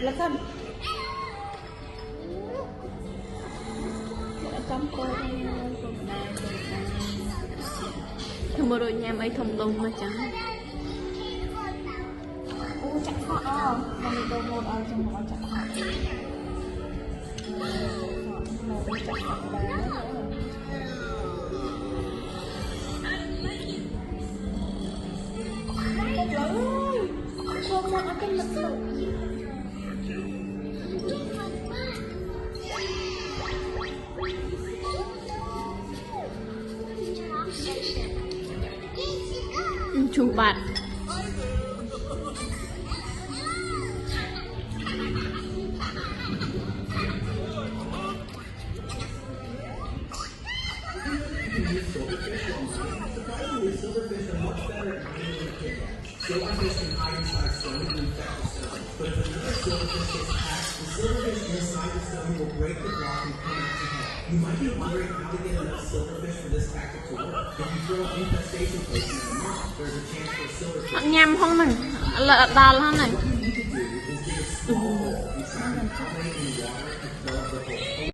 lật thân cắm cô thằng bồ đôi nhám ấy thùng lùng mà chẳng chắc họ mình đồ một ở trong họ chắc họ chắc họ bé không ăn cái lật chủ bạn Silverfish can hide inside stone and infect the stone. But if another silverfish gets attached, the silverfish inside the stone will break the block and come out to help. You might be wondering how to get enough silverfish for this tactic to work. If you throw an infestation potion in the mouth, there's a chance for a silverfish. nhằm không này, lợn đào không này.